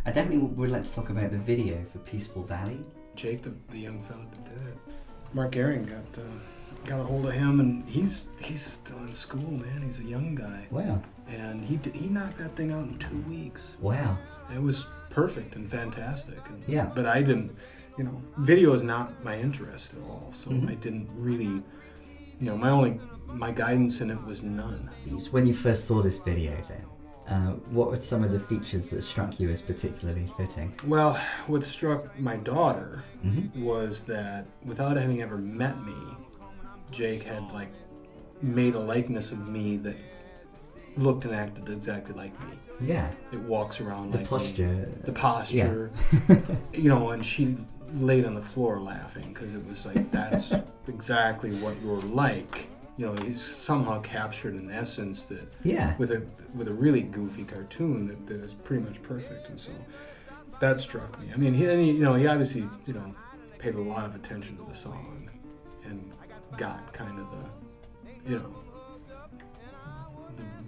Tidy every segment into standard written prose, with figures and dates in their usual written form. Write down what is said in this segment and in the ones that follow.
I definitely would like to talk about the video for Peaceful Valley. Jake, the young fella that did it, Mark Gehring got a hold of him, and he's still in school, man. He's a young guy. Wow. And he knocked that thing out in 2 weeks. Wow. It was perfect and fantastic. And, yeah. But I didn't, video is not my interest at all, so I didn't really, my guidance in it was none. When you first saw this video then, what were some of the features that struck you as particularly fitting? Well, what struck my daughter was that without having ever met me, Jake had made a likeness of me that looked and acted exactly like me. Yeah. It walks around like posture. Me. The posture. Yeah. And she laid on the floor laughing because it was like, that's exactly what you're like. He's somehow captured an essence that, with a really goofy cartoon that is pretty much perfect, and so that struck me. I mean, he obviously paid a lot of attention to the song and got kind of the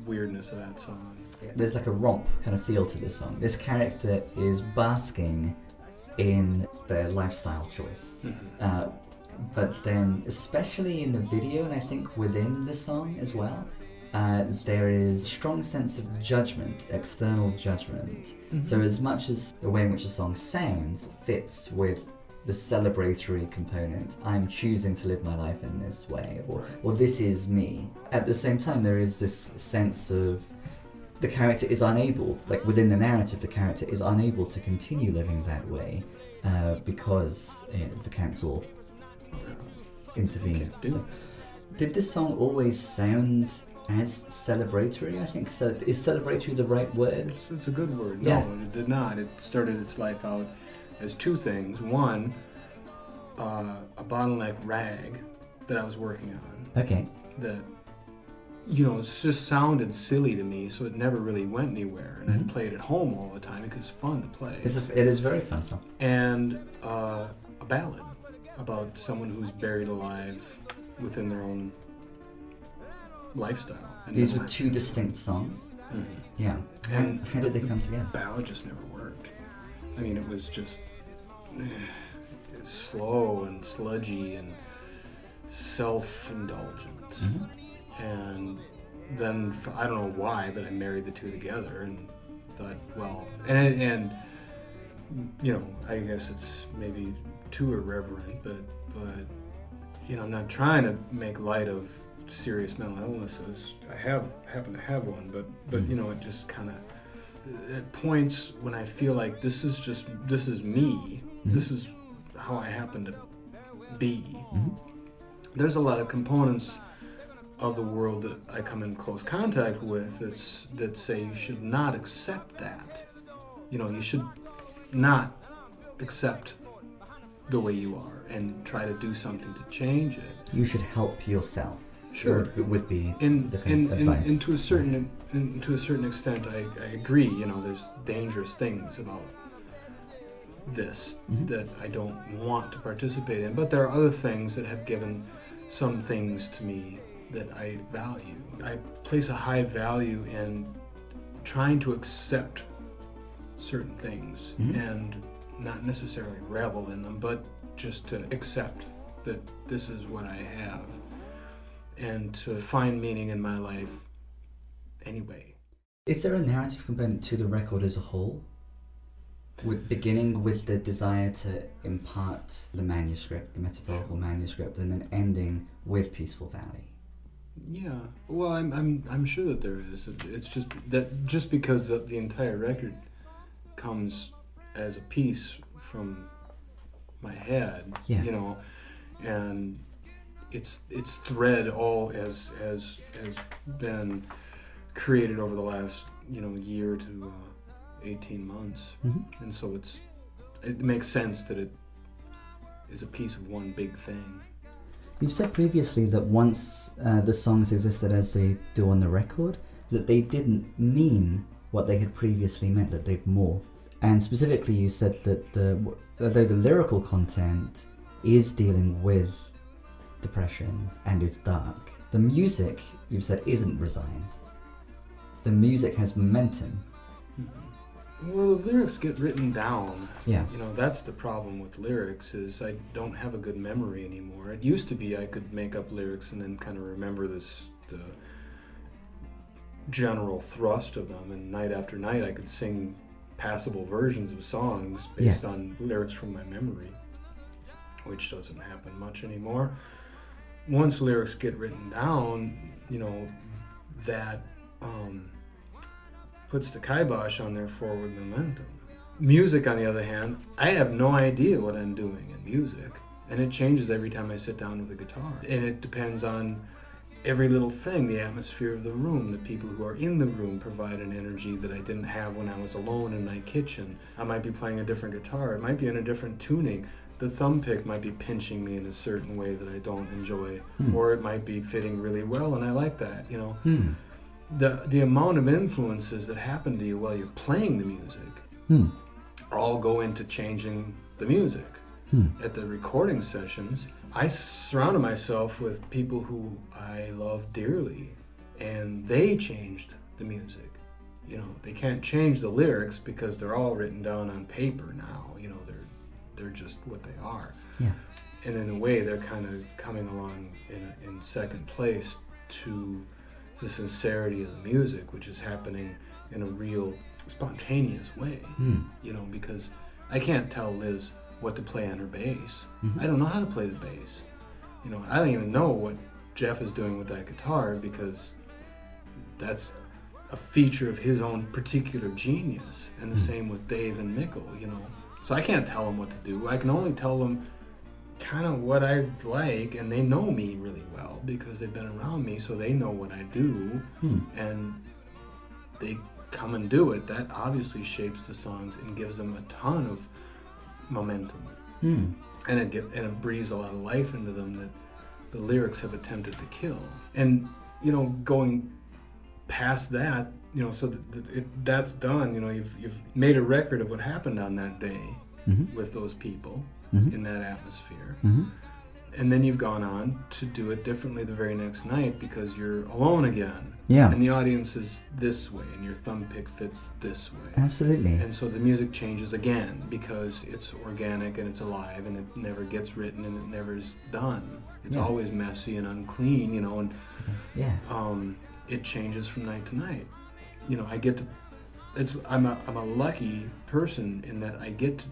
weirdness of that song. There's like a romp kind of feel to this song. This character is basking in their lifestyle choice. But then, especially in the video, and I think within the song as well, there is a strong sense of judgment, external judgment. So as much as the way in which the song sounds fits with the celebratory component, I'm choosing to live my life in this way, or this is me. At the same time, there is this sense of the character is unable, within the narrative, the character is unable to continue living that way because the council intervenes. So, did this song always sound as celebratory? I think so. Is celebratory the right word? It's a good word. Yeah. No, it did not. It started its life out as two things. One, a bottleneck rag that I was working on. Okay. That, it just sounded silly to me, so it never really went anywhere. And I'd play it at home all the time because it's fun to play. It is very fun song. And a ballad about someone who's buried alive within their own lifestyle. And these were two distinct songs? Yeah. How did they come together? The ballad just never worked. I mean, it was just slow and sludgy and self-indulgent. And then, I don't know why, but I married the two together and thought, well, and I guess it's maybe too irreverent, but I'm not trying to make light of serious mental illnesses. I happen to have one, but it just kind of, at points when I feel like this is me, this is how I happen to be. There's a lot of components of the world that I come in close contact with that say you should not accept that. You should not accept the way you are and try to do something to change it. You should help yourself. Sure. It would be the kind of advice. And to a certain extent, I agree. There's dangerous things about this that I don't want to participate in. But there are other things that have given some things to me that I value. I place a high value in trying to accept certain things and not necessarily revel in them, but just to accept that this is what I have and to find meaning in my life anyway. Is there a narrative component to the record as a whole? Beginning with the desire to impart the manuscript, the metaphorical manuscript, and then ending with Peaceful Valley? Yeah, well, I'm sure that there is. It's just that just because the entire record comes as a piece from my head, and its thread all has been created over the last year to 18 months, and so it makes sense that it is a piece of one big thing. You've said previously that once the songs existed as they do on the record, that they didn't mean what they had previously meant, that they'd morphed. And specifically you said that although the lyrical content is dealing with depression and is dark, the music, you've said, isn't resigned. The music has momentum. Well, the lyrics get written down. Yeah. You know, that's the problem with lyrics, is I don't have a good memory anymore. It used to be I could make up lyrics and then kind of remember the general thrust of them, and night after night I could sing passable versions of songs based on lyrics from my memory, which doesn't happen much anymore. Once lyrics get written down, you know, that puts the kibosh on their forward momentum. Music, on the other hand, I have no idea what I'm doing in music, and it changes every time I sit down with a guitar. And it depends on every little thing, the atmosphere of the room, the people who are in the room provide an energy that I didn't have when I was alone in my kitchen. I might be playing a different guitar, it might be in a different tuning. The thumb pick might be pinching me in a certain way that I don't enjoy, or it might be fitting really well and I like that, you know. The amount of influences that happen to you while you're playing the music all go into changing the music. At the recording sessions, I surrounded myself with people who I love dearly, and they changed the music. You know, they can't change the lyrics because they're all written down on paper now. You know, they're just what they are. Yeah. And in a way, they're kind of coming along in second place to the sincerity of the music, which is happening in a real spontaneous way. You know, because I can't tell Liz what to play on her bass. I don't know how to play the bass. You know, I don't even know what Jeff is doing with that guitar, because that's a feature of his own particular genius. And the same with Dave and Mikkel, you know. So I can't tell them what to do. I can only tell them kind of what I like, and they know me really well because they've been around me, so they know what I do, and they come and do it. That obviously shapes the songs and gives them a ton of momentum, and it breathes a lot of life into them that the lyrics have attempted to kill. And you know, going past that, you know, so that's done. You know, you've made a record of what happened on that day with those people in that atmosphere, and then you've gone on to do it differently the very next night because you're alone again. Yeah. And the audience is this way, and your thumb pick fits this way. Absolutely. And so the music changes again because it's organic and it's alive, and it never gets written and it never is done. It's always messy and unclean, you know, and it changes from night to night. You know, I'm a lucky person in that I get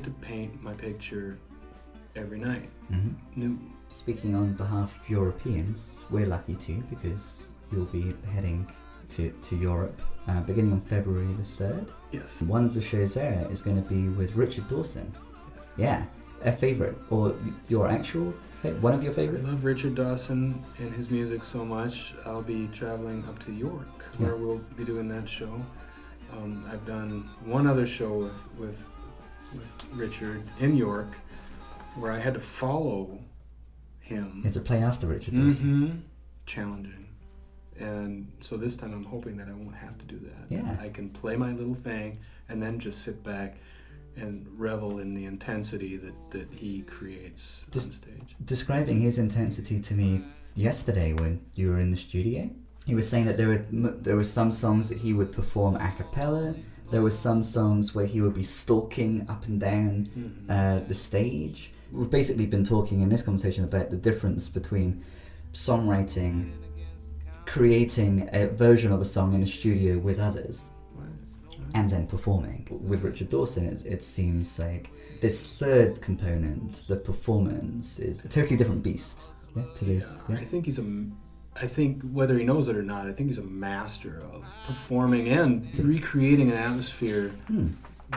to paint my picture every night. New. Speaking on behalf of Europeans, we're lucky too, because you'll be heading to Europe beginning on February the 3rd. Yes. One of the shows there is going to be with Richard Dawson. Yeah, a favourite, or your actual one of your favourites? I love Richard Dawson and his music so much. I'll be traveling up to York, where we'll be doing that show. I've done one other show with Richard in York, where I had to follow him. It's a play after Richard Dawson. Challenging. And so this time I'm hoping that I won't have to do that. Yeah. I can play my little thing and then just sit back and revel in the intensity that he creates on stage. Describing his intensity to me yesterday when you were in the studio, he was saying that there were some songs that he would perform a cappella. There were some songs where he would be stalking up and down the stage. We've basically been talking in this conversation about the difference between songwriting, creating a version of a song in a studio with others, and then performing. With Richard Dawson, it seems like this third component, the performance, is a totally different beast. Yeah, to this. Yeah. I think whether he knows it or not, I think he's a master of performing and recreating an atmosphere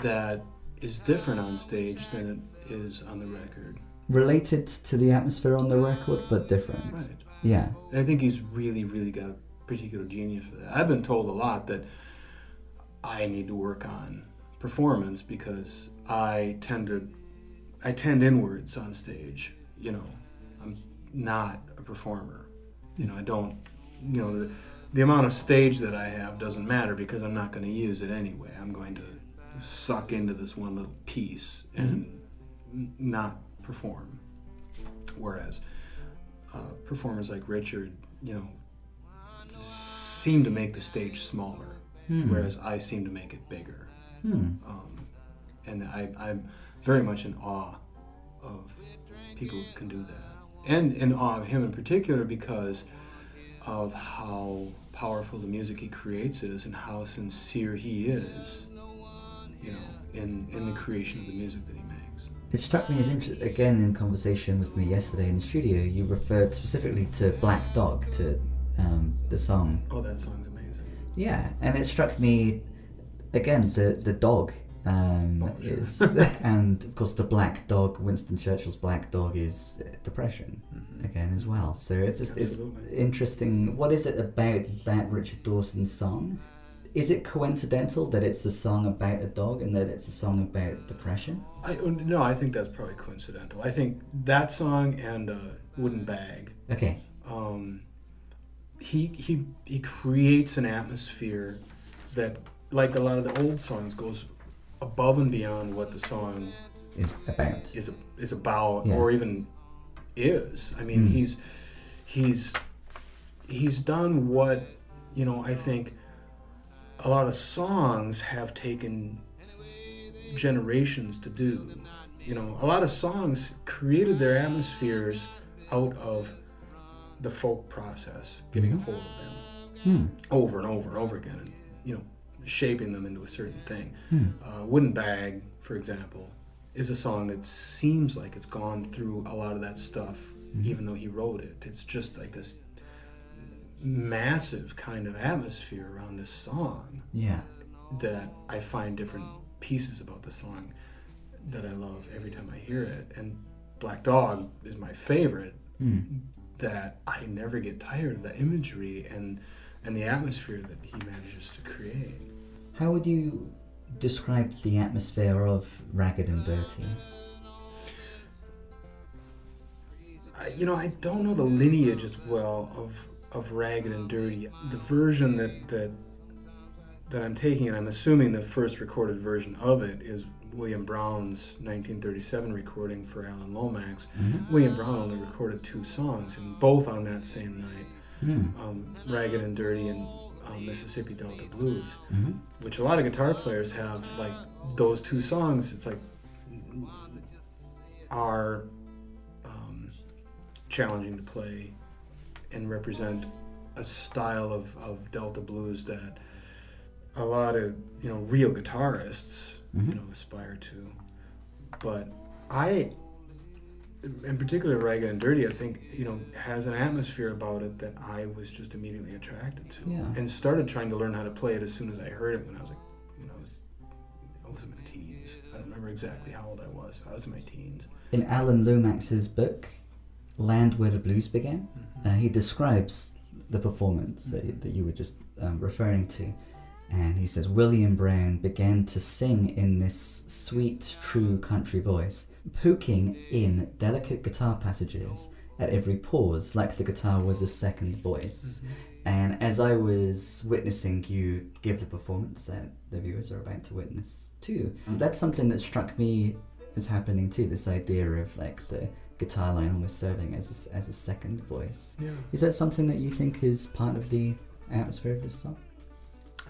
that is different on stage than it is on the record. Related to the atmosphere on the record, but different. Right. Yeah. And I think he's really, really got a particular genius for that. I've been told a lot that I need to work on performance because I tend inwards on stage. You know, I'm not a performer. You know, I don't, you know, the amount of stage that I have doesn't matter because I'm not going to use it anyway. I'm going to suck into this one little piece and not perform. Whereas performers like Richard, you know, seem to make the stage smaller, whereas I seem to make it bigger. And I'm very much in awe of people who can do that, and in awe of him in particular because of how powerful the music he creates is and how sincere he is, in the creation of the music that he makes. It struck me as interesting, again in conversation with me yesterday in the studio, you referred specifically to Black Dog, to the song. Oh, that song's amazing. Yeah, and it struck me, again, the dog Sure. is, and of course the black dog, Winston Churchill's black dog is depression, again as well. So it's just, Absolutely. it's interesting. What is it about that Richard Dawson song? Is it coincidental that it's a song about a dog and that it's a song about depression? No, I think that's probably coincidental. I think that song and Wooden Bag, Okay. he creates an atmosphere that, like a lot of the old songs, goes above and beyond what the song Is about. is about, Yeah. or even is. I mean, he's done what, I think a lot of songs have taken generations to do. A lot of songs created their atmospheres out of the folk process, getting a hold of them over and over and over again, and shaping them into a certain thing. Wooden Bag, for example, is a song that seems like it's gone through a lot of that stuff, even though he wrote it. It's just like this massive kind of atmosphere around this song Yeah. that I find different pieces about the song that I love every time I hear it. And Black Dog is my favorite, that I never get tired of the imagery and the atmosphere that he manages to create. How would you describe the atmosphere of Ragged and Dirty? I don't know the lineage as well of Ragged and Dirty. The version that I'm taking, and I'm assuming the first recorded version of it, is William Brown's 1937 recording for Alan Lomax. William Brown only recorded 2 songs, and both on that same night, Ragged and Dirty and Mississippi Delta Blues, which a lot of guitar players have, like, those 2 songs, it's like, are challenging to play and represent a style of Delta Blues that a lot of real guitarists aspire to. But I, in particular, Ragged and Dirty, I think has an atmosphere about it that I was just immediately attracted to, and started trying to learn how to play it as soon as I heard it when I was I was in my teens. I don't remember exactly how old I was. I was in my teens. In Alan Lomax's book, Land Where the Blues Began, he describes the performance that you were just referring to. And he says, William Brown began to sing in this sweet, true country voice, poking in delicate guitar passages at every pause, like the guitar was a second voice. And as I was witnessing you give the performance that the viewers are about to witness too, that's something that struck me as happening too, this idea of like the guitar line almost serving as a second voice. Yeah. Is that something that you think is part of the atmosphere of this song?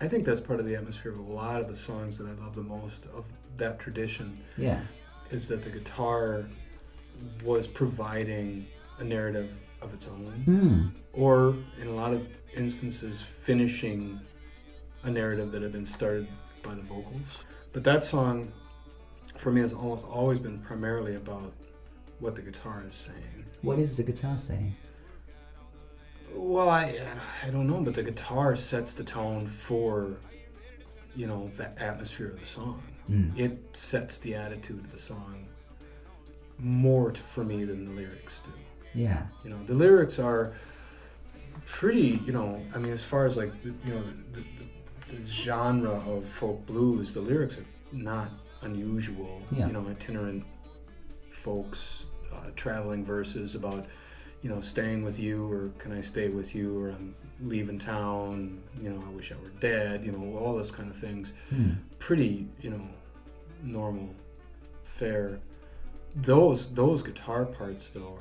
I think that's part of the atmosphere of a lot of the songs that I love the most of that tradition. Yeah. Is that the guitar was providing a narrative of its own, or in a lot of instances finishing a narrative that had been started by the vocals. But that song, for me, has almost always been primarily about what the guitar is saying. What is the guitar saying? Well, I don't know, but the guitar sets the tone for, the atmosphere of the song. It sets the attitude of the song more for me than the lyrics do. Yeah. The lyrics are pretty, as far as like, the genre of folk blues, the lyrics are not unusual. Yeah. Itinerant folks, traveling verses about, staying with you, or can I stay with you, or I'm leaving town, I wish I were dead, all those kind of things. Pretty, normal fare. Those guitar parts, though,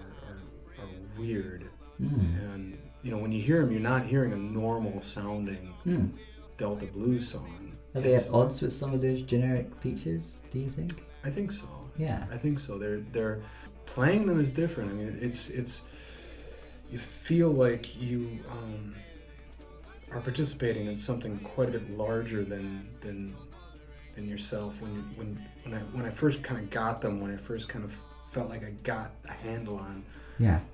are weird. And, when you hear them, you're not hearing a normal sounding Delta blues song. Are they at odds with some of those generic features, do you think? I think so. Yeah. I think so. They're playing them is different. I mean, it's you feel like you are participating in something quite a bit larger than yourself. When I first kind of got them, when I first kind of felt like I got a handle on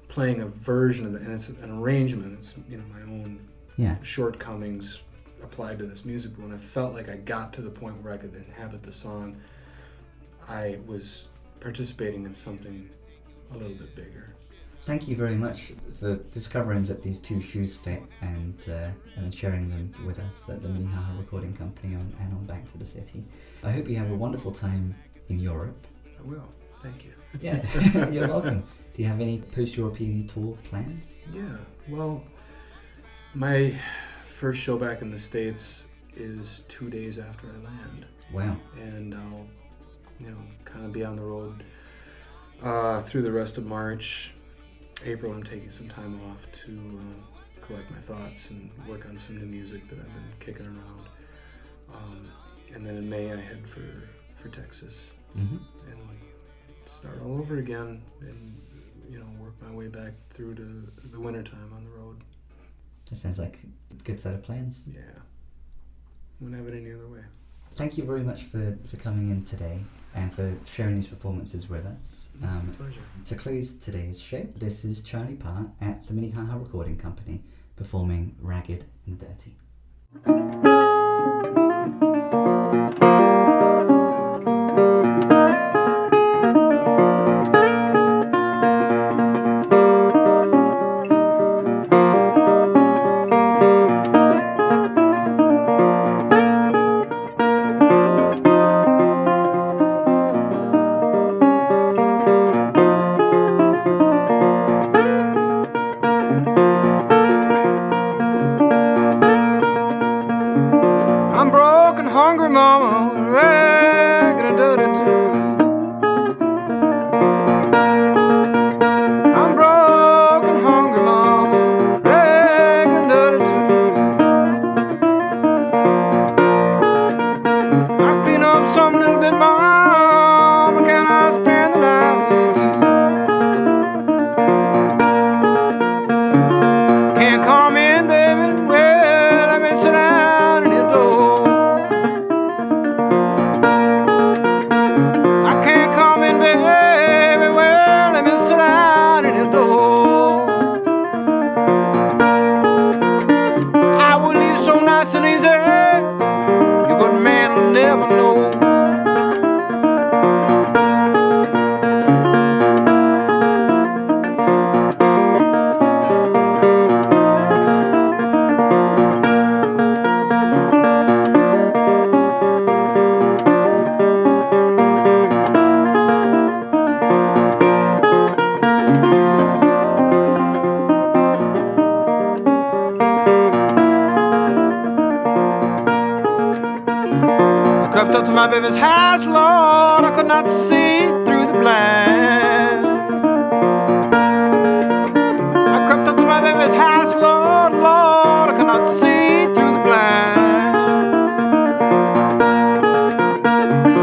playing a version of it, and it's an arrangement. It's my own shortcomings applied to this music. But when I felt like I got to the point where I could inhabit the song, I was participating in something a little bit bigger. Thank you very much for discovering that these two shoes fit and sharing them with us at the Minnehaha Recording Company and on Back to the City. I hope you have a wonderful time in Europe. I will. Thank you. Yeah, you're welcome. Do you have any post-European tour plans? Yeah, well, my first show back in the States is 2 days after I land. Wow. And I'll, kind of be on the road through the rest of March. April, I'm taking some time off to collect my thoughts and work on some new music that I've been kicking around. And then in May, I head for Texas and start all over again and, work my way back through to the wintertime on the road. That sounds like a good set of plans. Yeah. Wouldn't have it any other way. Thank you very much for coming in today and for sharing these performances with us. It's a pleasure. To close today's show, this is Charlie PARR at the Minnehaha Recording Company performing Ragged and Dirty. Crept up to my baby's house, Lord, I could not see through the blind. I crept up to my baby's house, Lord, Lord, I could not see through the blind.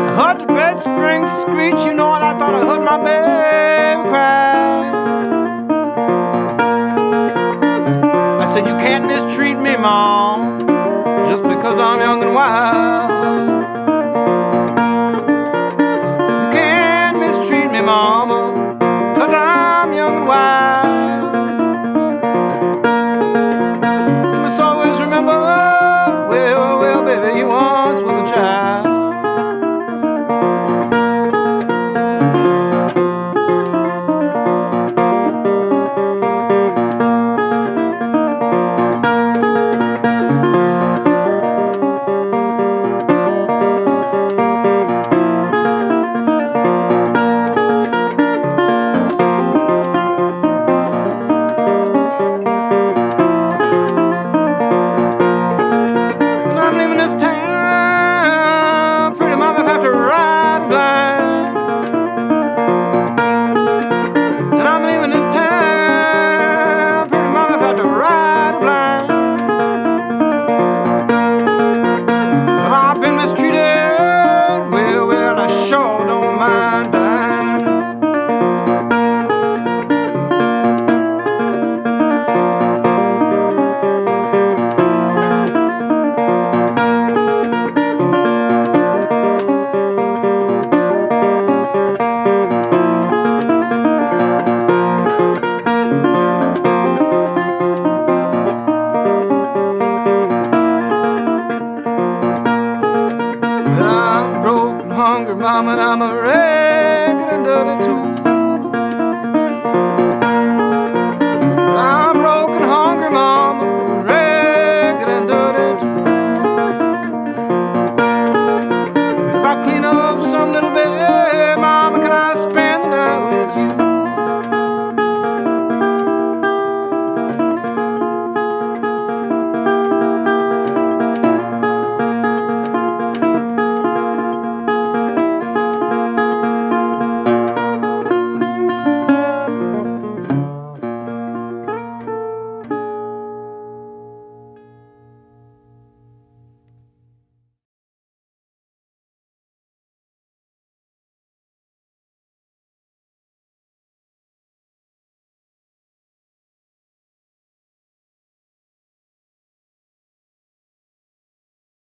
I heard the bed spring screech, and I thought I heard my baby cry. I said, you can't mistreat me, Mom, just because I'm young and wild. Mama, 'cause I'm young and wild. You must always remember, well, baby, you once was a child. hungry, mama, and I'm a ragged and dirty too. I'm broken, hungry, mama, ragged and dirty too. If I clean up some little bed